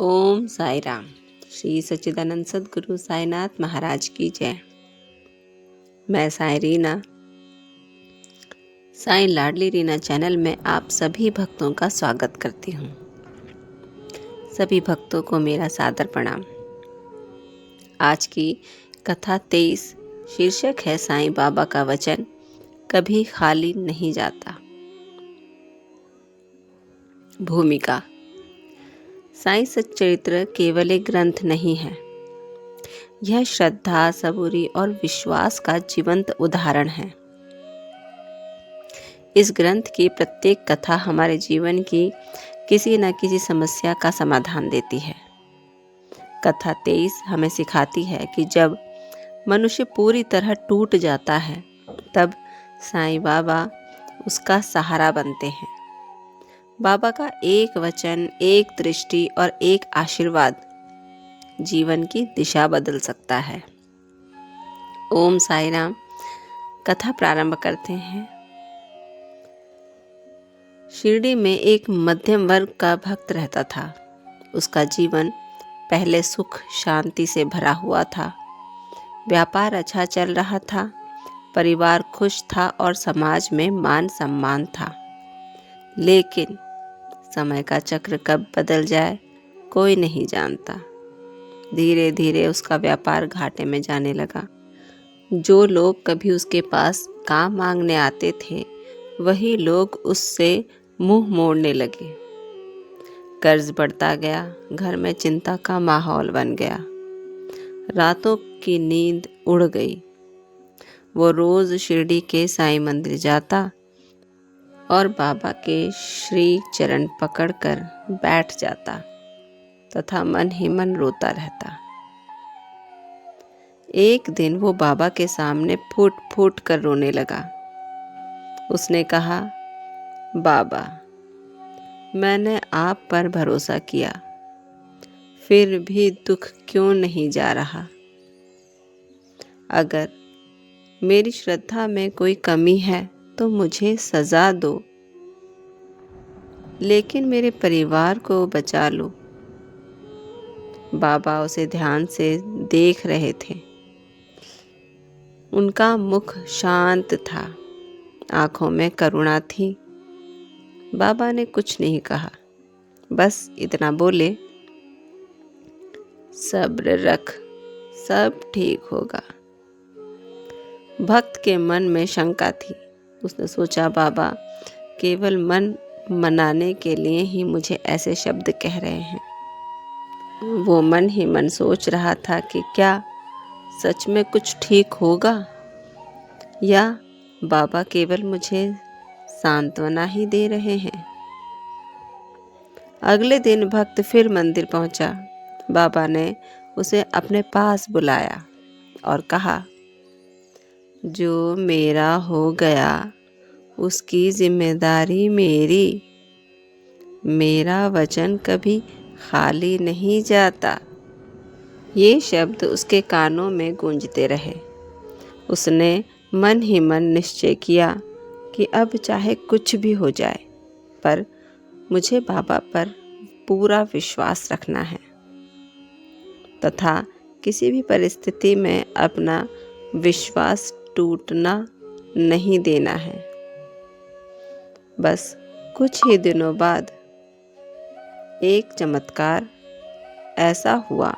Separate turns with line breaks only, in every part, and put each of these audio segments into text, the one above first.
ओम साई राम। श्री सच्चिदानंद सद्गुरु साईनाथ महाराज की जय। मैं साई रीना, साई लाडली रीना चैनल में आप सभी भक्तों का स्वागत करती हूँ। सभी भक्तों को मेरा सादर प्रणाम। आज की कथा 23 शीर्षक है साईं बाबा का वचन कभी खाली नहीं जाता। भूमिका। साईं सच्चरित्र केवल एक ग्रंथ नहीं है, यह श्रद्धा, सबूरी और विश्वास का जीवंत उदाहरण है। इस ग्रंथ की प्रत्येक कथा हमारे जीवन की किसी न किसी समस्या का समाधान देती है। कथा 23 हमें सिखाती है कि जब मनुष्य पूरी तरह टूट जाता है, तब साईं बाबा उसका सहारा बनते हैं। बाबा का एक वचन, एक दृष्टि और एक आशीर्वाद जीवन की दिशा बदल सकता है। ओम साई राम। कथा प्रारंभ करते हैं। शिरडी में एक मध्यम वर्ग का भक्त रहता था। उसका जीवन पहले सुख शांति से भरा हुआ था। व्यापार अच्छा चल रहा था, परिवार खुश था और समाज में मान सम्मान था। लेकिन समय का चक्र कब बदल जाए कोई नहीं जानता। धीरे धीरे उसका व्यापार घाटे में जाने लगा। जो लोग कभी उसके पास काम मांगने आते थे, वही लोग उससे मुंह मोड़ने लगे। कर्ज बढ़ता गया, घर में चिंता का माहौल बन गया। रातों की नींद उड़ गई। वो रोज शिरडी के साईं मंदिर जाता और बाबा के श्री चरण पकड़कर बैठ जाता तथा मन ही मन रोता रहता। एक दिन वो बाबा के सामने फूट फूट कर रोने लगा। उसने कहा, बाबा, मैंने आप पर भरोसा किया, फिर भी दुख क्यों नहीं जा रहा? अगर मेरी श्रद्धा में कोई कमी है तो मुझे सजा दो, लेकिन मेरे परिवार को बचा लो। बाबा उसे ध्यान से देख रहे थे। उनका मुख शांत था, आंखों में करुणा थी। बाबा ने कुछ नहीं कहा, बस इतना बोले, सब्र रख, सब ठीक होगा। भक्त के मन में शंका थी। उसने सोचा, बाबा केवल मन मनाने के लिए ही मुझे ऐसे शब्द कह रहे हैं। वो मन ही मन सोच रहा था कि क्या सच में कुछ ठीक होगा या बाबा केवल मुझे सांत्वना ही दे रहे हैं। अगले दिन भक्त फिर मंदिर पहुंचा। बाबा ने उसे अपने पास बुलाया और कहा, जो मेरा हो गया उसकी जिम्मेदारी मेरी। मेरा वचन कभी खाली नहीं जाता। ये शब्द उसके कानों में गूंजते रहे। उसने मन ही मन निश्चय किया कि अब चाहे कुछ भी हो जाए, पर मुझे बाबा पर पूरा विश्वास रखना है तथा किसी भी परिस्थिति में अपना विश्वास टूटना नहीं देना है। बस कुछ ही दिनों बाद एक चमत्कार ऐसा हुआ।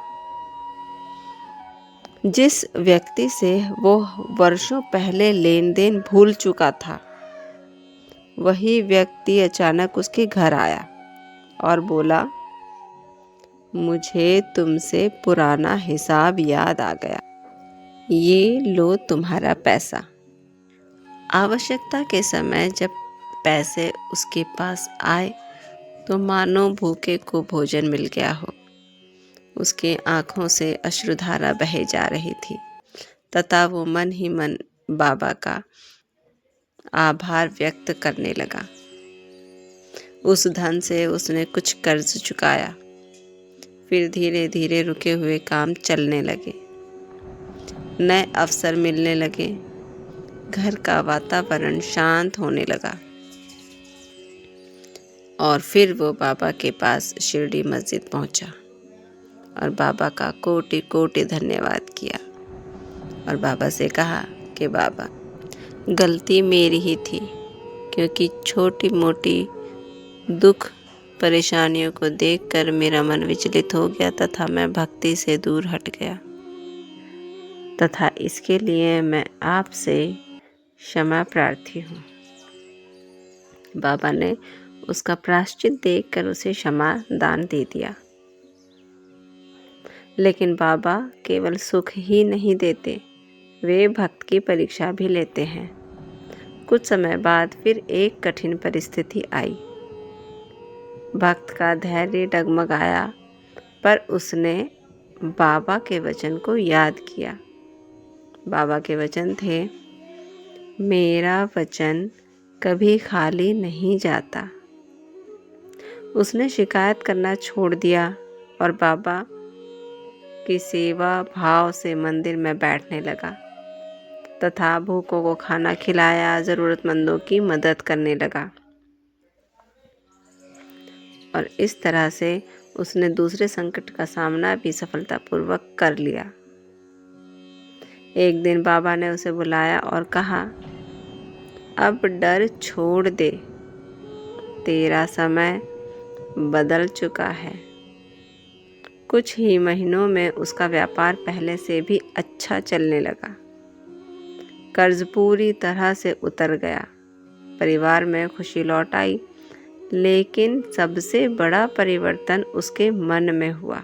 जिस व्यक्ति से वो वर्षों पहले लेन देन भूल चुका था, वही व्यक्ति अचानक उसके घर आया और बोला, मुझे तुमसे पुराना हिसाब याद आ गया। ये लो तुम्हारा पैसा। आवश्यकता के समय जब पैसे उसके पास आए तो मानो भूखे को भोजन मिल गया हो। उसके आंखों से अश्रुधारा बहे जा रही थी तथा वो मन ही मन बाबा का आभार व्यक्त करने लगा। उस धन से उसने कुछ कर्ज चुकाया। फिर धीरे धीरे रुके हुए काम चलने लगे। नए अवसर मिलने लगे। घर का वातावरण शांत होने लगा और फिर वो बाबा के पास शिरडी मस्जिद पहुंचा। और बाबा का कोटि कोटि धन्यवाद किया और बाबा से कहा कि बाबा, गलती मेरी ही थी, क्योंकि छोटी मोटी दुख परेशानियों को देखकर मेरा मन विचलित हो गया तथा मैं भक्ति से दूर हट गया, तथा इसके लिए मैं आपसे क्षमा प्रार्थी हूँ। बाबा ने उसका प्रायश्चित देखकर उसे क्षमा दान दे दिया। लेकिन बाबा केवल सुख ही नहीं देते, वे भक्त की परीक्षा भी लेते हैं। कुछ समय बाद फिर एक कठिन परिस्थिति आई। भक्त का धैर्य डगमगाया, पर उसने बाबा के वचन को याद किया। बाबा के वचन थे, मेरा वचन कभी खाली नहीं जाता। उसने शिकायत करना छोड़ दिया और बाबा की सेवा भाव से मंदिर में बैठने लगा तथा भूखों को खाना खिलाया, ज़रूरतमंदों की मदद करने लगा। और इस तरह से उसने दूसरे संकट का सामना भी सफलतापूर्वक कर लिया। एक दिन बाबा ने उसे बुलाया और कहा, अब डर छोड़ दे, तेरा समय बदल चुका है। कुछ ही महीनों में उसका व्यापार पहले से भी अच्छा चलने लगा। कर्ज पूरी तरह से उतर गया। परिवार में खुशी लौट आई, लेकिन सबसे बड़ा परिवर्तन उसके मन में हुआ।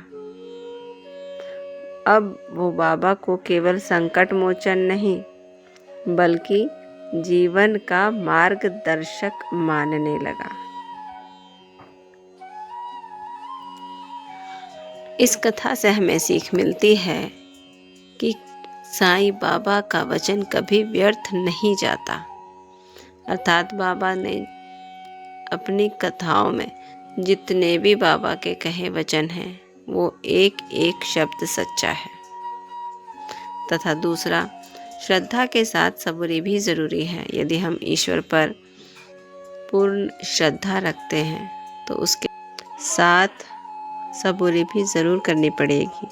अब वो बाबा को केवल संकट मोचन नहीं, बल्कि जीवन का मार्गदर्शक मानने लगा। इस कथा से हमें सीख मिलती है कि साईं बाबा का वचन कभी व्यर्थ नहीं जाता। अर्थात बाबा ने अपनी कथाओं में जितने भी बाबा के कहे वचन हैं, वो एक एक शब्द सच्चा है। तथा दूसरा, श्रद्धा के साथ सबूरी भी ज़रूरी है। यदि हम ईश्वर पर पूर्ण श्रद्धा रखते हैं तो उसके साथ सबूरी भी ज़रूर करनी पड़ेगी,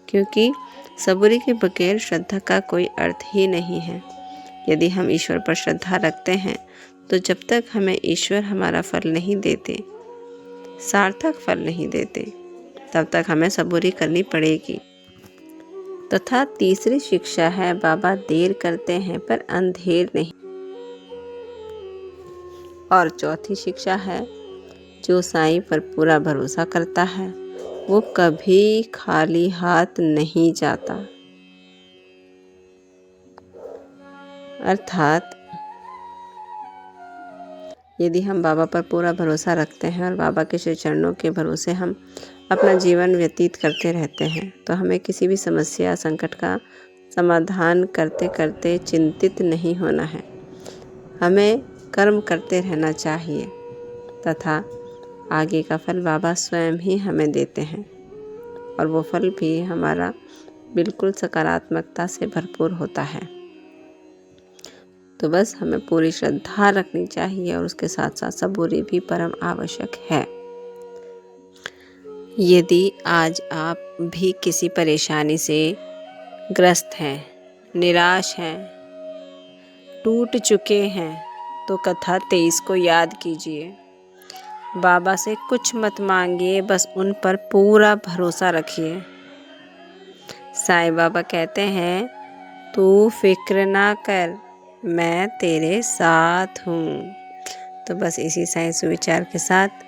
क्योंकि सबूरी के बगैर श्रद्धा का कोई अर्थ ही नहीं है। यदि हम ईश्वर पर श्रद्धा रखते हैं तो जब तक हमें ईश्वर हमारा फल नहीं देते, सार्थक फल नहीं देते, तब तक हमें सबूरी करनी पड़ेगी। तथा तीसरी शिक्षा है, बाबा देर करते हैं पर अंधेर नहीं। और चौथी शिक्षा है, जो साईं पर पूरा भरोसा करता है वो कभी खाली हाथ नहीं जाता। अर्थात यदि हम बाबा पर पूरा भरोसा रखते हैं और बाबा के श्री चरणों के भरोसे हम अपना जीवन व्यतीत करते रहते हैं, तो हमें किसी भी समस्या संकट का समाधान करते करते चिंतित नहीं होना है। हमें कर्म करते रहना चाहिए तथा आगे का फल बाबा स्वयं ही हमें देते हैं, और वो फल भी हमारा बिल्कुल सकारात्मकता से भरपूर होता है। तो बस हमें पूरी श्रद्धा रखनी चाहिए और उसके साथ साथ सबूरी भी परम आवश्यक है। यदि आज आप भी किसी परेशानी से ग्रस्त हैं, निराश हैं, टूट चुके हैं, तो कथा 23 को याद कीजिए। बाबा से कुछ मत मांगिए, बस उन पर पूरा भरोसा रखिए। साईं बाबा कहते हैं, तू फिक्र ना कर, मैं तेरे साथ हूँ। तो बस इसी साईं सुविचार के साथ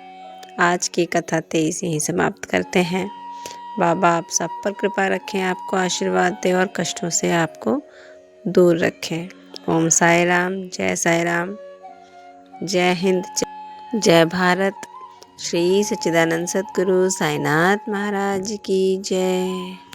आज की कथा 23 यहीं समाप्त करते हैं। बाबा आप सब पर कृपा रखें, आपको आशीर्वाद दें और कष्टों से आपको दूर रखें। ओम साई राम, जय साई राम, जय हिंद, जय भारत। श्री सच्चिदानंद सद्गुरु साईनाथ महाराज की जय।